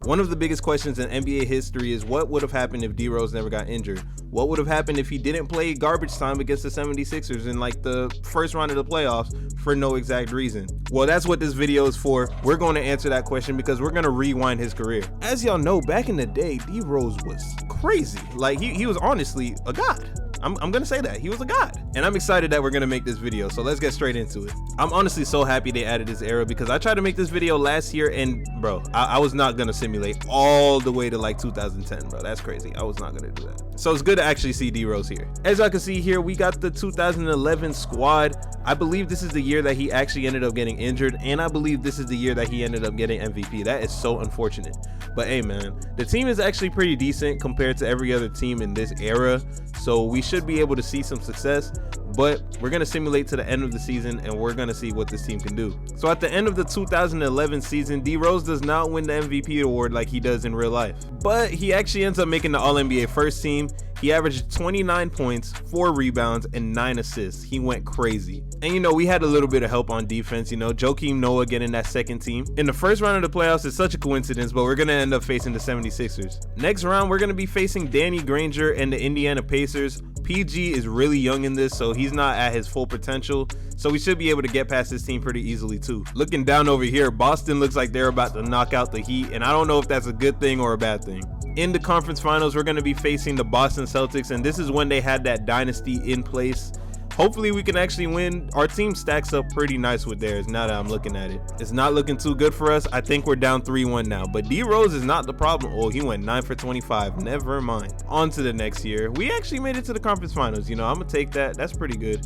One of the biggest questions in NBA history is what would have happened if D Rose never got injured? What would have happened if he didn't play garbage time against the 76ers in like the first round of the playoffs for no exact reason? Well, that's what this video is for. We're going to answer that question because we're going to rewind his career. As y'all know, back in the day, D Rose was crazy. Like he was honestly a god. I'm gonna say that he was a god, and I'm excited that we're gonna make this video, so let's get straight into it. I'm honestly so happy they added this era because I tried to make this video last year and bro, I was not gonna simulate all the way to like 2010, bro. That's crazy. I was not gonna do that. So it's good to actually see D Rose here. As y'all can see here, we got the 2011 squad. I believe this is the year that he actually ended up getting injured, and I believe this is the year that he ended up getting MVP. That is so unfortunate. But hey man, the team is actually pretty decent compared to every other team in this era, so we should be able to see some success, but we're going to simulate to the end of the season and we're going to see what this team can do. So at the end of the 2011 season, D Rose does not win the MVP award like he does in real life, but he actually ends up making the All-NBA first team. He averaged 29 points, 4 rebounds, and 9 assists. He went crazy. And you know, we had a little bit of help on defense, you know, Joakim Noah getting that second team. In the first round of the playoffs, it's such a coincidence, but we're going to end up facing the 76ers. Next round, we're going to be facing Danny Granger and the Indiana Pacers. PG is really young in this, so he's not at his full potential, so we should be able to get past this team pretty easily too. Looking down over here, Boston looks like they're about to knock out the Heat, and I don't know if that's a good thing or a bad thing. In the conference finals, we're going to be facing the Boston Celtics, and this is when they had that dynasty in place. Hopefully we can actually win. Our team stacks up pretty nice with theirs now that I'm looking at it. It's not looking too good for us. I think we're down 3-1 now, but D Rose is not the problem. Oh, he went 9 for 25. Never mind. On to the next year. We actually made it to the conference finals. You know, I'm gonna take that. That's pretty good.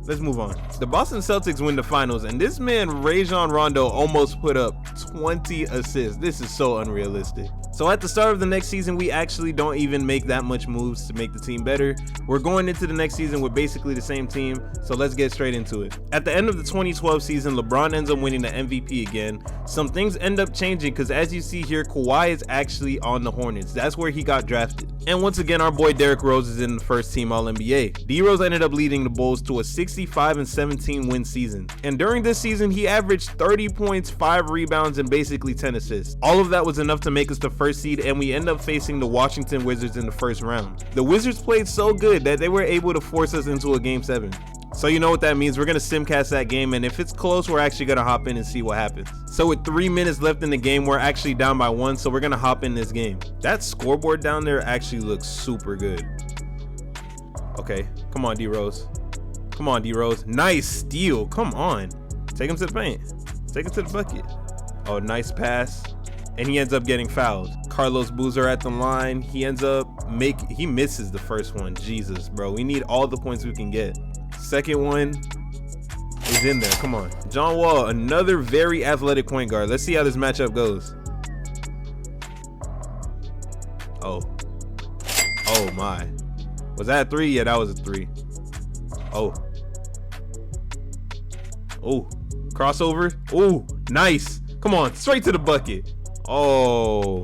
Let's move on. The Boston Celtics win the finals, and this man Rajon Rondo almost put up 20 assists. This is so unrealistic. So at the start of the next season, we actually don't even make that much moves to make the team better. We're going into the next season with basically the same team, so let's get straight into it. At the end of the 2012 season, LeBron ends up winning the MVP again. Some things end up changing because as you see here, Kawhi is actually on the Hornets. That's where he got drafted. And once again, our boy Derrick Rose is in the first team All-NBA. D Rose ended up leading the Bulls to a 65-17 win season. And during this season, he averaged 30 points, 5 rebounds, and basically 10 assists. All of that was enough to make us the first seed, and we end up facing the Washington Wizards in the first round. The Wizards played so good that they were able to force us into a Game 7. So you know what that means. We're going to simcast that game, and if it's close, we're actually going to hop in and see what happens. So with 3 minutes left in the game, we're actually down by 1, so we're going to hop in this game. That scoreboard down there actually looks super good. Okay, come on, D Rose. Come on, D Rose. Nice steal. Come on. Take him to the paint. Take him to the bucket. Oh, nice pass. And he ends up getting fouled. Carlos Boozer at the line. He ends up he misses the first one. Jesus, bro. We need all the points we can get. Second one is in there. Come on. John Wall, another very athletic point guard. Let's see how this matchup goes. Oh. Oh my. Was that a 3? Yeah, that was a 3. Oh. Oh. Crossover. Oh, nice. Come on. Straight to the bucket. Oh.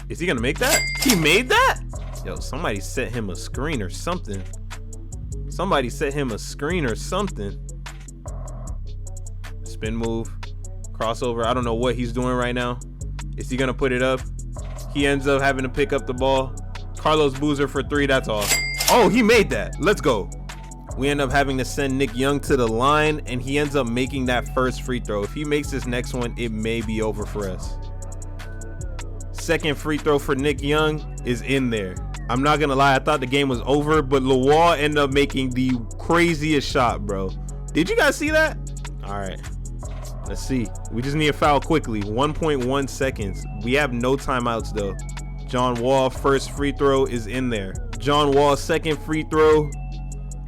Is he gonna make that? He made that? Yo, somebody set him a screen or something. Somebody set him a screen or something. Spin move. Crossover. I don't know what he's doing right now. Is he gonna put it up? He ends up having to pick up the ball. Carlos Boozer for 3. That's all. Oh, he made that. Let's go. We end up having to send Nick Young to the line, and he ends up making that first free throw. If he makes this next one, it may be over for us. Second free throw for Nick Young is in there. I'm not gonna lie, I thought the game was over, but Lawal ended up making the craziest shot, bro. Did you guys see that? All right, let's see. We just need a foul quickly. 1.1 seconds. We have no timeouts though. John Wall first free throw is in there. John Wall second free throw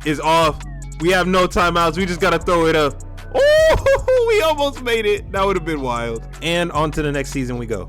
is off. We have no timeouts. We just gotta throw it up. Oh, we almost made it. That would have been wild. And on to the next season we go.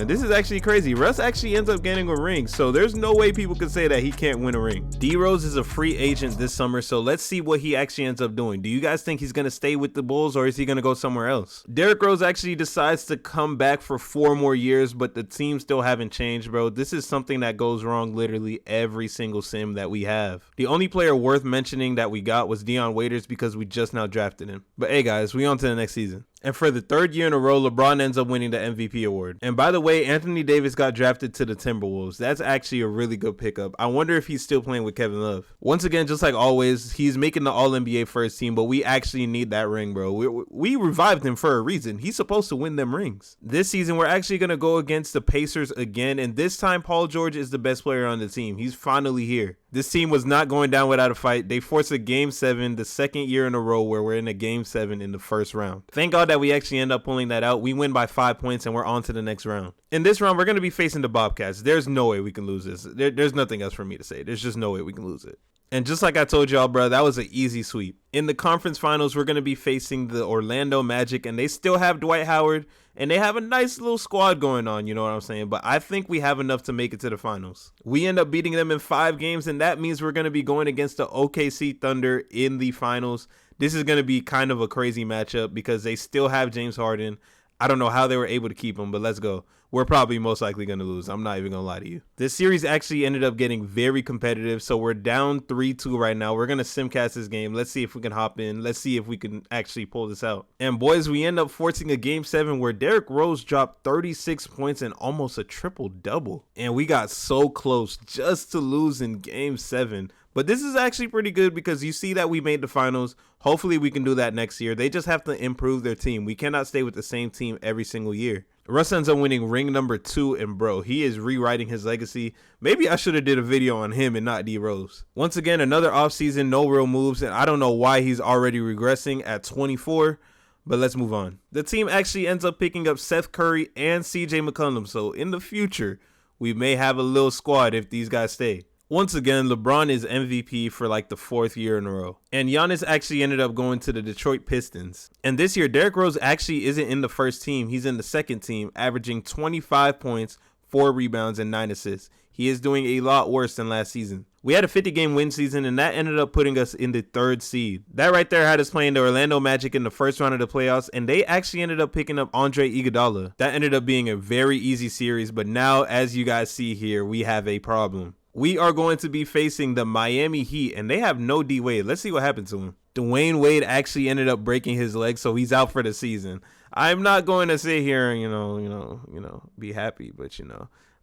This is actually crazy. Russ actually ends up getting a ring, so there's no way people can say that he can't win a ring. D Rose is a free agent this summer, so let's see what he actually ends up doing. Do you guys think he's gonna stay with the Bulls, or is he gonna go somewhere else? Derrick Rose actually decides to come back for 4 more years, but the team still haven't changed, bro. This is something that goes wrong literally every single sim that we have. The only player worth mentioning that we got was Dion Waiters because we just now drafted him. But hey guys, we on to the next season. And for the third year in a row, LeBron ends up winning the MVP award. And by the way, Anthony Davis got drafted to the Timberwolves. That's actually a really good pickup. I wonder if he's still playing with Kevin Love. Once again, just like always, he's making the All-NBA first team, but we actually need that ring, bro. We revived him for a reason. He's supposed to win them rings. This season, we're actually going to go against the Pacers again, and this time, Paul George is the best player on the team. He's finally here. This team was not going down without a fight. They forced a Game 7, the second year in a row where we're in a Game 7 in the first round. Thank God that we actually end up pulling that out. We win by 5 points, and we're on to the next round. In this round, we're going to be facing the Bobcats. There's no way we can lose this. There's nothing else for me to say. There's just no way we can lose it. And just like I told y'all, bro, that was an easy sweep. In the conference finals, we're going to be facing the Orlando Magic, and they still have Dwight Howard, and they have a nice little squad going on, you know what I'm saying? But I think we have enough to make it to the finals. We end up beating them in 5 games, and that means we're going to be going against the OKC Thunder in the finals. This is going to be kind of a crazy matchup because they still have James Harden. I don't know how they were able to keep him, but let's go. We're probably most likely going to lose. I'm not even going to lie to you. This series actually ended up getting very competitive, so we're down 3-2 right now. We're going to simcast this game. Let's see if we can hop in. Let's see if we can actually pull this out. And boys, we end up forcing a Game 7 where Derrick Rose dropped 36 points and almost a triple-double. And we got so close just to lose in Game 7. But this is actually pretty good because you see that we made the finals. Hopefully we can do that next year. They just have to improve their team. We cannot stay with the same team every single year. Russ ends up winning ring number 2, and bro, he is rewriting his legacy. Maybe I should have did a video on him and not D Rose. Once again, another offseason, no real moves, and I don't know why he's already regressing at 24, but let's move on. The team actually ends up picking up Seth Curry and CJ McCollum, so in the future, we may have a little squad if these guys stay. Once again, LeBron is MVP for like the 4th year in a row. And Giannis actually ended up going to the Detroit Pistons. And this year, Derrick Rose actually isn't in the first team. He's in the second team, averaging 25 points, 4 rebounds, and 9 assists. He is doing a lot worse than last season. We had a 50-game win season, and that ended up putting us in the 3rd seed. That right there had us playing the Orlando Magic in the first round of the playoffs, and they actually ended up picking up Andre Iguodala. That ended up being a very easy series, but now, as you guys see here, we have a problem. We are going to be facing the Miami Heat, and they have no D Wade. Let's see what happened to him. Dwayne Wade actually ended up breaking his leg, so he's out for the season. I'm not going to sit here and be happy, but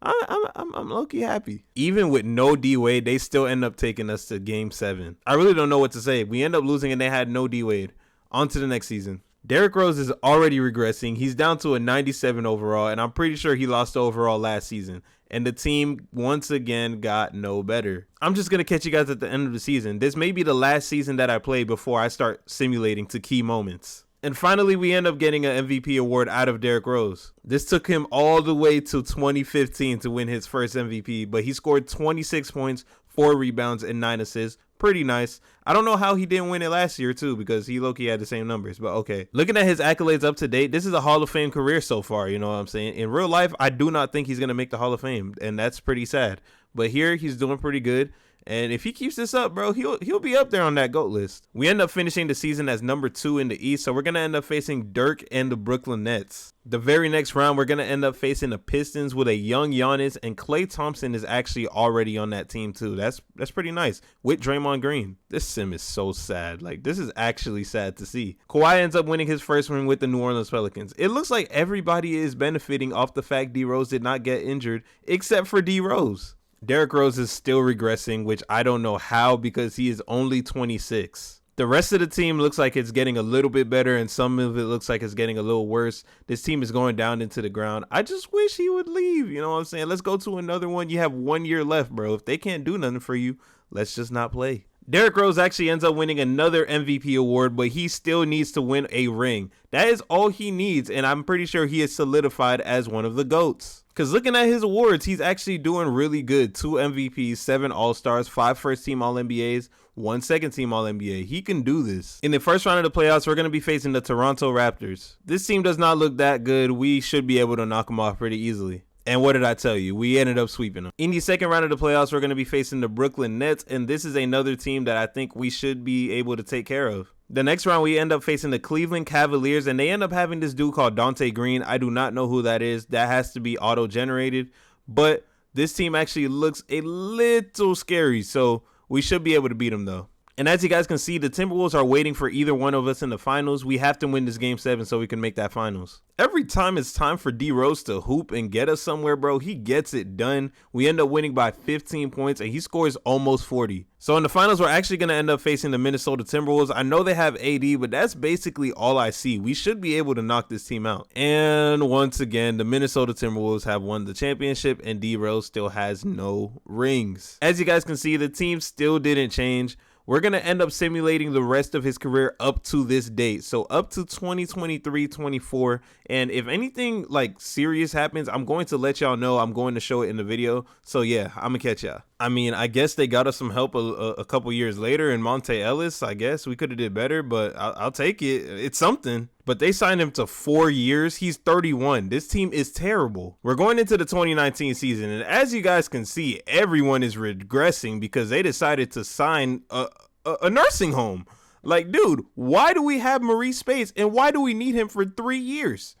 I'm low-key happy. Even with no D Wade, they still end up taking us to Game 7. I really don't know what to say. We end up losing, and they had no D Wade. On to the next season. Derrick Rose is already regressing. He's down to a 97 overall, and I'm pretty sure he lost the overall last season. And the team, once again, got no better. I'm just going to catch you guys at the end of the season. This may be the last season that I play before I start simulating to key moments. And finally, we end up getting an MVP award out of Derrick Rose. This took him all the way to 2015 to win his first MVP, but he scored 26 points, 4 rebounds, and 9 assists. Pretty nice. I don't know how he didn't win it last year, too, because he low-key had the same numbers, but okay. Looking at his accolades up to date, this is a Hall of Fame career so far, you know what I'm saying? In real life, I do not think he's going to make the Hall of Fame, and that's pretty sad. But here, he's doing pretty good. And if he keeps this up, bro, he'll be up there on that GOAT list. We end up finishing the season as number 2 in the East, so we're going to end up facing Dirk and the Brooklyn Nets. The very next round, we're going to end up facing the Pistons with a young Giannis, and Klay Thompson is actually already on that team too. That's pretty nice, with Draymond Green. This sim is so sad. Like, this is actually sad to see. Kawhi ends up winning his first ring with the New Orleans Pelicans. It looks like everybody is benefiting off the fact D Rose did not get injured, except for D Rose. Derrick Rose is still regressing, which I don't know how because he is only 26. The rest of the team looks like it's getting a little bit better, and some of it looks like it's getting a little worse. This team is going down into the ground. I just wish he would leave. You know what I'm saying? Let's go to another one. You have 1 year left, bro. If they can't do nothing for you, let's just not play. Derrick Rose actually ends up winning another MVP award, but he still needs to win a ring. That is all he needs, and I'm pretty sure he is solidified as one of the GOATs. Because looking at his awards, he's actually doing really good. 2 MVPs, 7 All-Stars, 5 first-team All-NBAs, 1 second-team All-NBA. He can do this. In the first round of the playoffs, we're going to be facing the Toronto Raptors. This team does not look that good. We should be able to knock them off pretty easily. And what did I tell you? We ended up sweeping them. In the second round of the playoffs, we're going to be facing the Brooklyn Nets, and this is another team that I think we should be able to take care of. The next round, we end up facing the Cleveland Cavaliers, and they end up having this dude called Dante Green. I do not know who that is. That has to be auto-generated, but this team actually looks a little scary, so we should be able to beat them, though. And as you guys can see, the Timberwolves are waiting for either one of us in the finals. We have to win this game 7 so we can make that finals. Every time it's time for D-Rose to hoop and get us somewhere, bro, he gets it done. We end up winning by 15 points and he scores almost 40. So in the finals, we're actually going to end up facing the Minnesota Timberwolves. I know they have AD, but that's basically all I see. We should be able to knock this team out. And once again, the Minnesota Timberwolves have won the championship and D-Rose still has no rings. As you guys can see, the team still didn't change. We're going to end up simulating the rest of his career up to this date. So up to 2023-24. And if anything like serious happens, I'm going to let y'all know. I'm going to show it in the video. So yeah, I'm going to catch y'all. I mean, I guess they got us some help a couple years later in Monte Ellis. I guess we could have did better, but I'll take it. It's something. But they signed him to 4 years. He's 31. This team is terrible. We're going into the 2019 season, and as you guys can see, everyone is regressing because they decided to sign a nursing home. Like, dude, why do we have Maurice Space, and why do we need him for 3 years?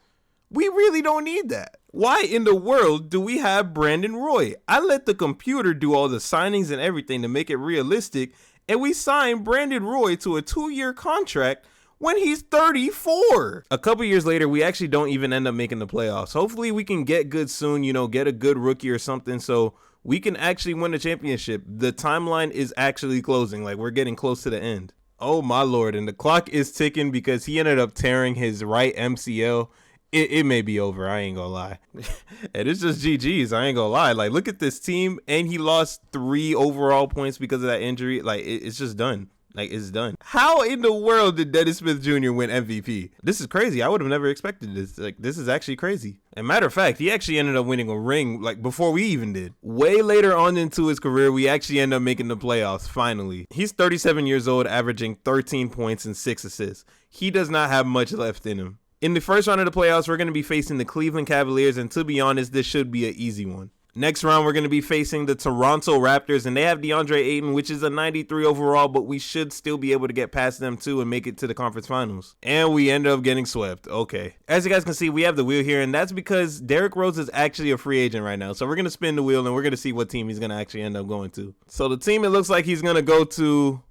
We really don't need that. Why in the world do we have Brandon Roy? I let the computer do all the signings and everything to make it realistic, and we signed Brandon Roy to a 2-year contract when he's 34. A couple years later, we actually don't even end up making the playoffs. Hopefully we can get good soon, you know, get a good rookie or something so we can actually win the championship. The timeline is actually closing. Like, we're getting close to the end. Oh my Lord. And the clock is ticking because he ended up tearing his right MCL. It may be over. I ain't gonna lie. And it's just GG's. I ain't gonna lie. Like, look at this team. And he lost 3 overall points because of that injury. Like, it's just done. Like, it's done. How in the world did Dennis Smith Jr. win MVP? This is crazy. I would have never expected this. Like, this is actually crazy. And matter of fact, he actually ended up winning a ring, like, before we even did. Way later on into his career, we actually end up making the playoffs, finally. He's 37 years old, averaging 13 points and 6 assists. He does not have much left in him. In the first round of the playoffs, we're going to be facing the Cleveland Cavaliers, and to be honest, this should be an easy one. Next round, we're going to be facing the Toronto Raptors, and they have DeAndre Ayton, which is a 93 overall, but we should still be able to get past them too and make it to the conference finals. And we end up getting swept. Okay. As you guys can see, we have the wheel here, and that's because Derrick Rose is actually a free agent right now. So we're going to spin the wheel, and we're going to see what team he's going to actually end up going to. So the team it looks like he's going to go to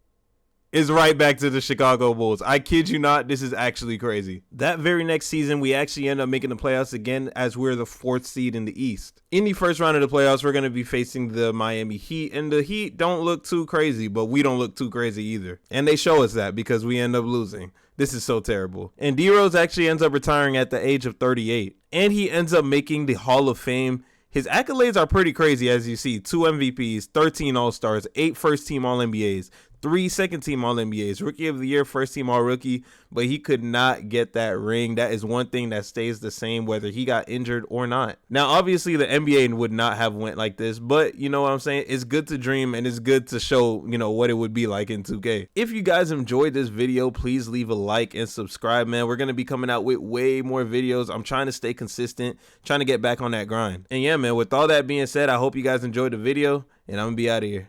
is right back to the Chicago Bulls. I kid you not, this is actually crazy. That very next season, we actually end up making the playoffs again as we're the 4th seed in the East. In the first round of the playoffs, we're going to be facing the Miami Heat, and the Heat don't look too crazy, but we don't look too crazy either. And they show us that because we end up losing. This is so terrible. And D-Rose actually ends up retiring at the age of 38, and he ends up making the Hall of Fame. His accolades are pretty crazy, as you see. 2 MVPs, 13 All-Stars, 8 first-team All-NBAs, 3 second-team All-NBAs, Rookie of the Year, first-team All-Rookie, but he could not get that ring. That is one thing that stays the same whether he got injured or not. Now, obviously, the NBA would not have went like this, but you know what I'm saying? It's good to dream, and it's good to show, you know, what it would be like in 2K. If you guys enjoyed this video, please leave a like and subscribe, man. We're going to be coming out with way more videos. I'm trying to stay consistent, trying to get back on that grind. And yeah, man, with all that being said, I hope you guys enjoyed the video, and I'm going to be out of here.